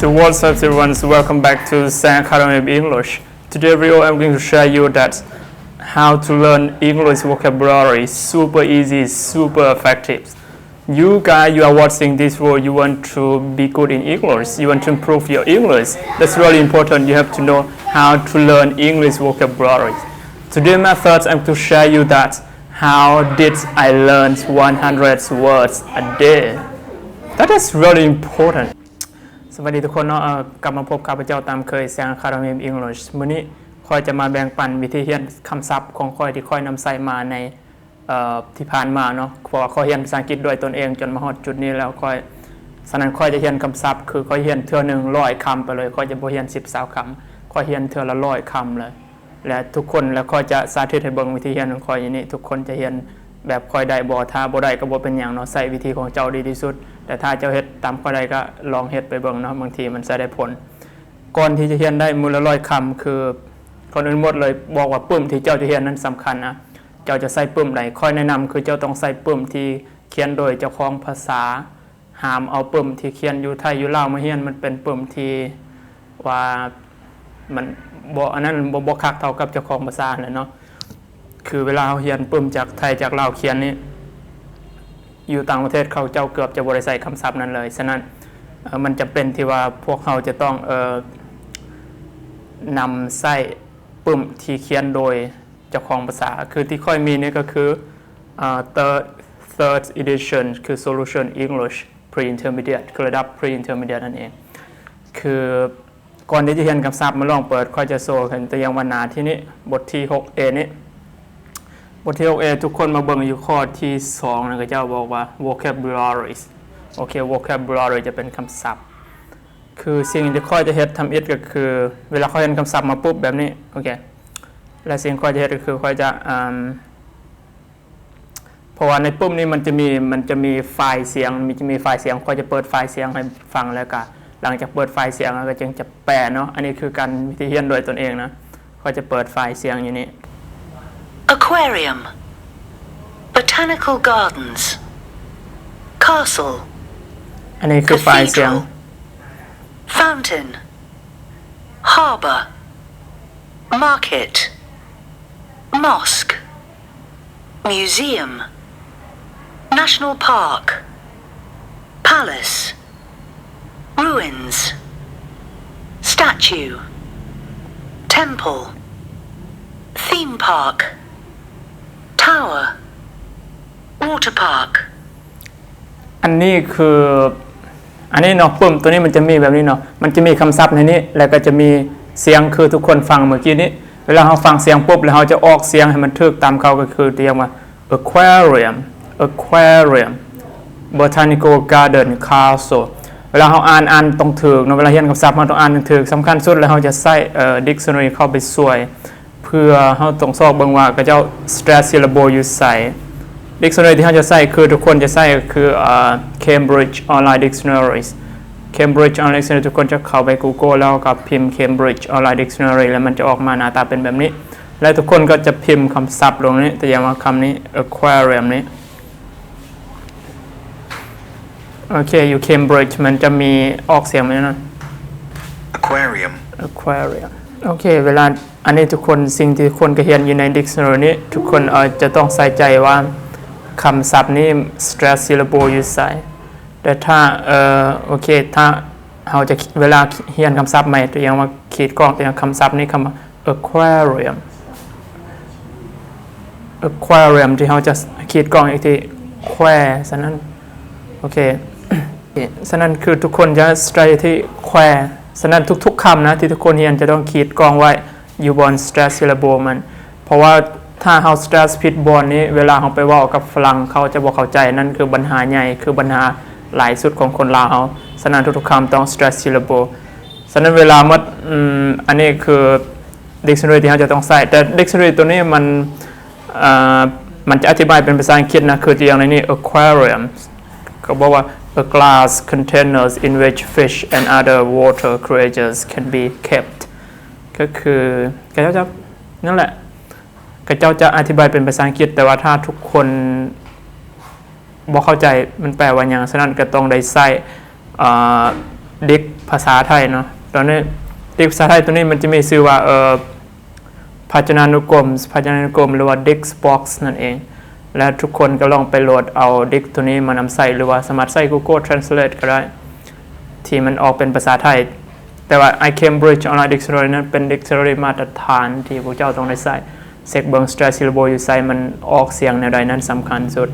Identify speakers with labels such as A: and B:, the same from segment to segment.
A: So what's up everyone, so welcome back to Sang Academy of English. Today video I'm going to share you that how to learn English vocabulary. Super easy, super effective. You guys, you are watching this video, you want to be good in English, you want to improve your English. That's really important. You have to know how to learn English vocabulary. Today methods I'm going to share you that how did I learn 100 words a day. That is really important. สวัสดีทุกคนเนาะกลับมาพบข้าพเจ้าตามเคยแซง Academy of English มื้อนี้ค่อยจะมาแบ่งปันวิธีเรียนคำศัพท์ของค่อยที่ค่อยนำใส่มาในที่ผ่านมาเนาะเพราะว่าค่อยเรียนภาษาอังกฤษด้วยตนเองจนมาฮอดจุดนี้แล้วค่อยฉะนั้นค่อยจะเรียนคำศัพท์คือค่อยเรียนเทื่อนึง100คำไปเลยค่อยจะบ่เรียน10-20คำค่อยเรียนเทื่อละ100คำเลยและทุกคนแล้วค่อยจะสาธิตให้เบิ่งวิธีเรียนของค่อยอย่างนี้ทุกคนจะเรียนแบบค่อยได้บ่ถ้าบ่ได้ก็บ่เป็นหยังเนาะใส่วิธีของเจ้าดีที่สุดแต่ถ้าเจ้าเฮ็ดตามค่อยได้ก็ลองเฮ็ดไปเบิ่งเนาะบางทีมันจะได้ผลก่อนที่จะเรียนได้มื้อละ100คำคือคนอื่นหมดเลยบอกว่าปึ้มที่เจ้าจะเรียนนั้นสำคัญนะเจ้าจะใส่ปึ้มใดค่อยแนะนำคือเจ้าต้องใส่ปึ้มที่เขียนโดยเจ้าของภาษาห้ามเอาปึ้มที่เขียนอยู่ไทยอยู่ลาวมาเรียนมันเป็นปึ้มที่ว่ามันบ่อันนั้นบ่คักเท่ากับเจ้าของภาษาเลยเนาะคือเวลาเรียนปึ้มจากไทยจากลาวเขียนนี่อยู่ต่างประเทศเขาเจ้าเกือบจะบ่ได้ใส่คำศัพท์นั้นเลยฉะนั้นมันจะเป็นที่ว่าพวกเขาจะต้องนำใส่ปึ้มที่เขียนโดยเจ้าของภาษาคือที่ค่อยมีนี่ก็คือthird edition คือ Solution English Pre-Intermediate คือระดับ Pre-Intermediate นั่นเองคือก่อนที่จะเรียนคำศัพท์มาลองเปิดค่อยจะโซ่กันตัวอย่างวรรณาที่นี้บทที่ 6A นี้บทที่ 6A ทุกคนมาเบิ่งอยู่ข้อที่2นะก็เจ้าบอกว่า vocabularies โอเค vocabulary จะเป็นคำศัพท์คือสิ่งที่ค่อยจะเฮ็ดทำอิดก็คือเวลาค่อยเรียนคำศัพท์มาปุ๊บแบบนี้โอเคและสิ่งค่อยจะเฮ็ดก็คือค่อยจะเพราะว่าในปุ่มนี้มันจะมีไฟล์เสียงค่อยจะเปิดไฟล์เสียงให้ฟังแล้วก็หลังจากเปิดไฟล์เสียงแล้วก็จึงจะแปลเนาะอันนี้คือการวิธีเรียนโดยตนเองนะค่อยจะเปิดไฟล์เสียงอยู่นี่
B: Aquarium, Botanical Gardens, Castle,
A: อันนี้คือไฟล์เสียง
B: Fountain, Harbour, Market, Mosque, Museum, National Park, Palace, Ruins, Statue, Temple, Theme Park, Tower, Water Park
A: อันนี้เนาะปุ่มตัวนี้มันจะมีแบบนี้เนาะมันจะมีคำศัพท์ในนี้แล้วก็จะมีเสียงคือทุกคนฟังเมื่อกี้นี้เวลาเราฟังเสียงปุ๊บแล้วเราจะออกเสียงให้มันถูกตามเขาก็คือเรียกว่า aquarium botanical garden castle เวลาเราอ่านต้องถูกเนาะเวลาเรียนคำศัพท์เราต้องอ่านถูกสำคัญสุดแล้วเราจะใส่dictionary เข้าไปช่วยเพื่อเราต้องสอบเบิ่งว่าก็เจ้า stress syllable อยู่ใส่ dictionary ที่เราจะใส่คือทุกคนจะใส่คือ Cambridge Online Dictionaries Cambridge Online Dictionary ทุกคนจะเข้าไป Google แล้วก็พิมพ์ Cambridge Online Dictionary แล้วมันจะออกมาหน้าตาเป็นแบบนี้และทุกคนก็จะพิมพ์คำศัพท์ลงนี้แต่อย่างว่าคำนี้ aquarium นี้โอเคอยู่ Cambridge มันจะมีออกเสียงไหมนะ
C: Aquarium
A: โอเคเวลาอันนี้ทุกคนสิ่งที่ทุกคนก็เรียนอยู่ใน dictionary นี้ทุกคนจะต้องใส่ใจว่าคำศัพท์นี้ stress syllable อยู่ใส่แต่ถ้าโอเคถ้าเราจะเวลาเรียนคำศัพท์ใหม่ตัวอย่างว่าขีดกล้องตัวอย่างคำศัพท์นี้คำว่า aquarium ที่เราจะขีดกล้องอีกที aquarium ฉะนั้นโอเคฉะนั้นคือทุกคนจะ stress ที่ aquarium ฉะนั้นทุกๆคำนะที่ทุกคนเรียนจะต้องขีดกล้องไว้อยู่บน stress syllable มันเพราะว่าถ้าเรา stress ผิดบนนี้เวลาเราไปเว้ากับฝรั่งเขาจะบ่เข้าใจนั่นคือปัญหาใหญ่คือปัญหาหลายสุดของคนลาวเขาฉะนั้นทุกๆคำต้อง stress syllable ฉะนั้นเวลาอันนี้คือ dictionary ที่เราจะต้องใส่แต่ dictionary ตัวนี้มันจะอธิบายเป็นภาษาอังกฤษนะคืออย่างในนี้ aquarium ก็บอกว่า a glass containers in which fish and other water creatures can be kept ก็คือก็จะนั่นแหละก็จะอธิบายเป็นภาษาอังกฤษแต่ว่าถ้าทุกคนบ่เข้าใจมันแปลว่าหยังฉะนั้นก็ต้องได้ใส่ ดิกภาษาไทยเนาะตอนนี้ดิกภาษาไทยตัวนี้มันจะมีชื่อว่าพจนานุกรมหรือว่า Dixbox นั่นเองและทุกคนก็ลองไปโหลดเอาดิกตัวนี้มานำใส่หรือว่าสามารถใส่ Google Translate ก็ได้ที่มันออกเป็นภาษาไทยแต่ว่า iCambridge Online Dictionary นั้นเป็น Dictionary มาตรฐานที่พวกเจ้าต้องได้ใส่เช็คเบิ่ง stress syllable อยู่ใส่มันออกเสียงแนวใดนั้นสำคัญสุด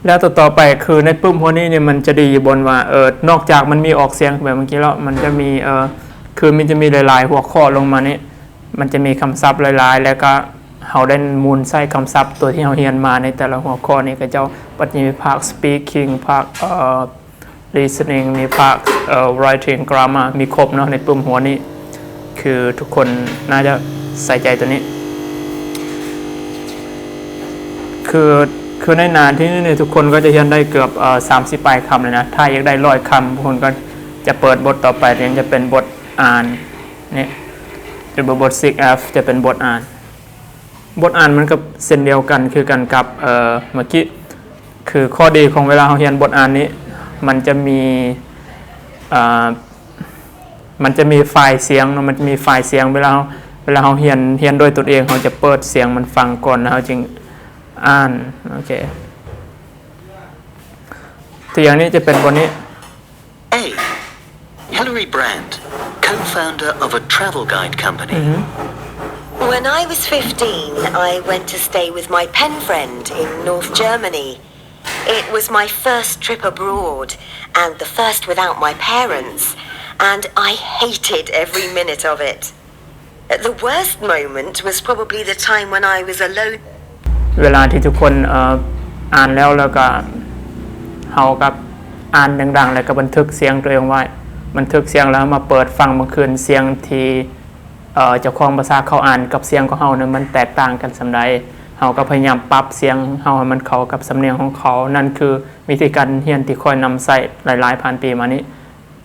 A: แล้วต่อไปคือในปุ่มหัวนี้เนี่ยมันจะดีอยู่บนว่านอกจากมันมีออกเสียงแบบเมื่อกี้แล้วมันจะมีคือมันจะมีหลายๆหัวข้อลงมานี่มันจะมีคำศัพท์หลายๆแล้วก็เฮาได้มูลใส่คำศัพท์ตัวที่เฮาเรียนมาในแต่ละหัวข้อนี่ก็เจ้าปัจจุบันมีภาค speaking ภาคlistening มีภาคwriting grammar มีครบเนาะในปุ่มหัวนี้คือทุกคนน่าจะใส่ใจตัวนี้คือในหน้าที่นี่ทุกคนก็จะเรียนได้เกือบ30 ปลายคำเลยนะถ้าอยากได้100 คำทุกคนก็จะเปิดบทต่อไปเนี่ยจะเป็นบทอ่านนี่หรือบท 6F จะเป็นบทอ่านมันก็เส้นเดียวกันคือกันกับเมื่อกี้คือข้อดีของเวลาเราเรียนบทอ่านนี้มันจะมีไฟล์เสียงมันจะมีไฟล์เสียงเวลาเราเรียนโดยตัวเองเราจะเปิดเสียงมันฟังก่อนนะเราจึงอ่านโอเคตัวอย่างนี้จะเป็นบทนี้
C: A. Hilary Brand, co-founder of a travel guide company.
D: When I was 15, I went to stay with my pen friend in North Germany. It was my first trip abroad and the first without my parents, and I hated every minute of it. The worst moment was probably the time when I was alone.
A: เวลาที่ทุกคนอ่านแล้วก็เฮากับอ่านดังๆแล้วก็บันทึกเสียงตัวเองไว้บันทึกเสียงแล้วมาเปิดฟังเมื่อคืนเสียงที่เจ้าของภาษาเขาอ่านกับเสียงของเฮาเนี่ยมันแตกต่างกันส่ำใดเฮาก็พยายามปรับเสียงเฮาให้มันเข้ากับสำเนียงของเขานั่นคือวิธีการเรียนที่ค่อยนำใช้หลายๆพันปีมานี้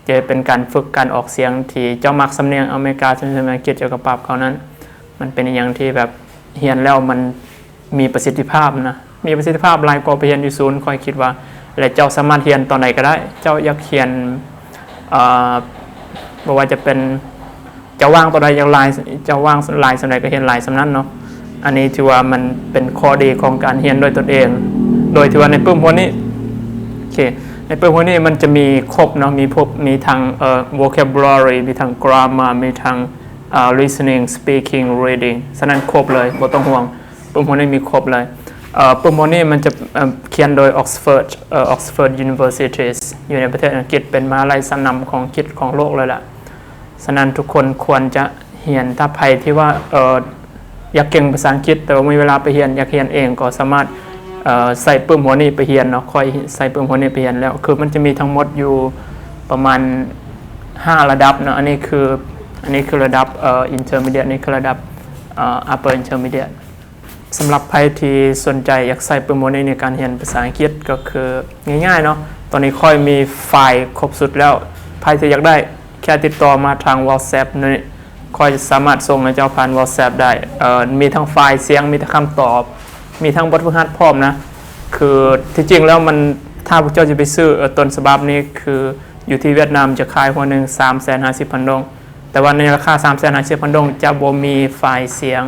A: จะเป็นการฝึกการออกเสียงที่เจ้ามักสำเนียงอเมริกาสำเนียงอังกฤษเจ้าก็ปรับเขานั้นมันเป็นอย่างที่แบบเรียนแล้วมันมีประสิทธิภาพนะมีประสิทธิภาพหลายกว่าไปเรียนอยู่ศูนย์ค่อยคิดว่าและเจ้าสามารถเรียนตอนไหนก็ได้เจ้าอยากเรียนบอกว่าจะเป็นจะว่างตัวใดอย่างลายจะว่างลายสำใดก็เรียนลายสำนั้นเนาะอันนี้ถือว่ามันเป็นข้อดีของการเรียนด้วยตนเองโดยที่ว่าในปุ่มหัวนี้โอเคในปุ่มหัวนี้มันจะมีครบเนาะมีทั้งvocabulary มีทั้ง grammar มีทั้งlistening speaking reading ฉะนั้นครบเลยบ่ต้องห่วงปุ่มหัวนี้มีครบเลยปุ่มหัวนี้มันจะเขียนโดย Oxford Universities อยู่ในประเทศอังกฤษเป็นมหาวิทยาลัยชั้นนำของอังกฤษของโลกเลยล่ะฉะนั้นทุกคนควรจะเรียนถ้าใครที่ว่าอยากเก่งภาษาอังกฤษแต่ว่ามีเวลาไปเรียนอยากเรียนเองก็สามารถใส่ปุ่มหัวนี้ไปเรียนเนาะค่อยใส่ปุ่มหัวนี้ไปเรียนแล้วคือมันจะมีทั้งหมดอยู่ประมาณ5 ระดับเนาะอันนี้คือระดับintermediate นี่คือระดับupper intermediate สำหรับใครที่สนใจอยากใส่ปุ่มหัวนี้ในการเรียนภาษาอังกฤษก็คือง่ายๆเนาะตอนนี้ค่อยมีไฟล์ครบสุดแล้วใครที่อยากได้แค่ติดต่อมาทาง WhatsApp นี่ค่อยสามารถส่งให้เจ้าผ่าน WhatsApp ได้มีทั้งไฟล์เสียงมีทั้งคำตอบมีทั้งบทฝึกหัดพร้อมนะคือที่จริงแล้วมันถ้าพวกเจ้าจะไปซื้อต้นฉบับนี้คืออยู่ที่เวียดนามจะขายหัวหนึ่ง 350,000 ดงแต่ว่าในราคา 350,000 ดงจะบ่มีไฟล์เสียง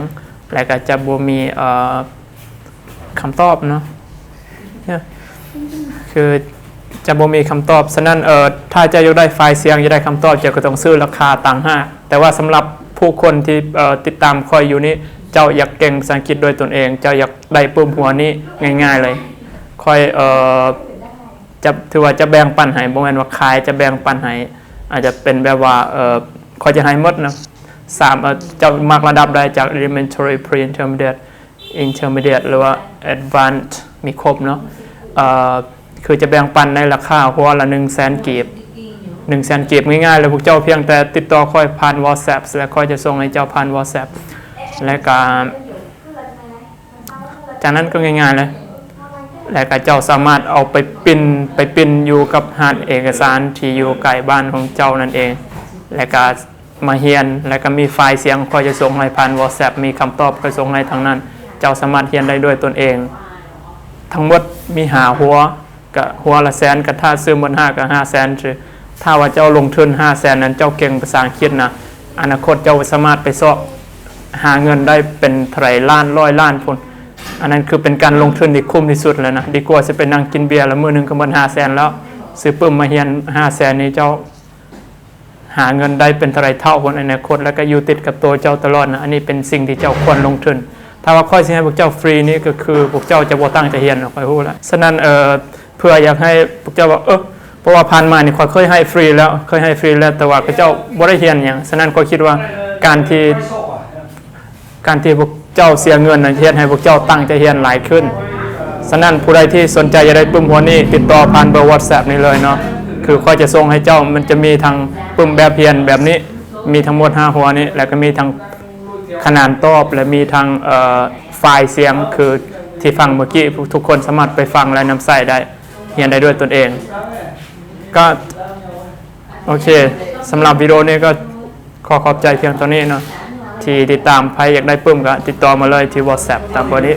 A: และก็จะบ่มีคำตอบเนาะคือจะบ่มีคำตอบฉะนั้นถ้าจะอยากได้ไฟล์เสียงอยากได้คำตอบจะก็ต้องซื้อราคาต่างหากแต่ว่าสำหรับผู้คนที่ติดตามคอยอยู่นี้เจ้าอยากเก่งภาษาอังกฤษโดยตนเองเจ้าอยากได้ปุ่มหัวนี้ง่ายๆเลยคอยจะถือว่าจะแบ่งปันให้บ่แม่นว่าขายจะแบ่งปันให้อาจจะเป็นแบบว่าคอยจะให้หมดนะเจ้ามักระดับได้จาก elementary pre-intermediate intermediate หรือว่า advanced มีครบเนาะคือจะแบ่งปันในราคาหัวละ 100,000 กีบ 100,000 กีบง่ายๆเลยพวกเจ้าเพียงแต่ติดต่อค่อยผ่าน WhatsApp และค่อยจะส่งให้เจ้าผ่าน WhatsApp และการจากนั้นก็ง่ายๆเลยและก็เจ้าสามารถเอาไปปิ้นอยู่กับหาดเอกสารที่อยู่ใกล้บ้านของเจ้านั่นเองและก็มาเรียนและก็มีไฟล์เสียงค่อยจะส่งให้ผ่าน WhatsApp มีคำตอบค่อยส่งให้ทางนั้นเจ้าสามารถเรียนได้ด้วยตนเองทั้งหมดมีหัวกับหัวละ100,000กับถ้าซื้อหมด5กับ500,000 ถ้าว่าเจ้าลงทุน500,000นั้นเจ้าเก่งภาษาอังกฤษนะอนาคตเจ้าสามารถไปสอบหาเงินได้เป็นเท่าไหร่ล้านร้อยล้านพุ่นอันนั้นคือเป็นการลงทุนที่คุ้มที่สุดแล้วนะดีกว่าจะไปนั่งกินเบียร์แล้วมื้อนึงก็หมด500,000แล้วซื้อปึ้มมาเฮียน500,000นี้เจ้าหาเงินได้เป็นเท่าไหร่เท่าพุ่นในอนาคตแล้วก็อยู่ติดกับตัวเจ้าตลอดนะอันนี้เป็นสิ่งที่เจ้าควรลงทุนถ้าว่าค่อยสิให้พวกเจ้าฟรีนี่ก็คือพวกเจ้าจะบ่ตั้งใจเรียนหรอกค่อยฮู้แล้วฉะนั้นเพื่ออยากให้พวกเจ้าว่าเพราะว่าผ่านมานี่ค่อยเคยให้ฟรีแล้วแต่ว่าพวกเจ้าบ่ได้เรียนหยังฉะนั้นก็คิดว่าการที่พวกเจ้าเสียเงินนะเฮ็ดให้พวกเจ้าตั้งใจเรียนหลายขึ้นฉะนั้นผู้ใดที่สนใจจะได้ปึ้มหัวนี้ติดต่อผ่านเบอร์ WhatsApp นี่เลยเนาะคือค่อยจะส่งให้เจ้ามันจะมีทางปึ้มแบบเรียนแบบนี้มีทั้งหมด5หัวนี้แล้วก็มีทางขนานตอบและมีทางไฟล์เสียงคือที่ฟังเมื่อกี้ทุกคนสามารถไปฟังและนำใส่ได้เรียนได้ด้วยตนเองก็โอเคสำหรับวิดีโอนี้ก็ขอบใจเพียงเท่านี้เนาะที่ติดตามใครอยากได้ปึ้มก็ติดต่อมาเลยที่ WhatsApp ตามเบอร์นี้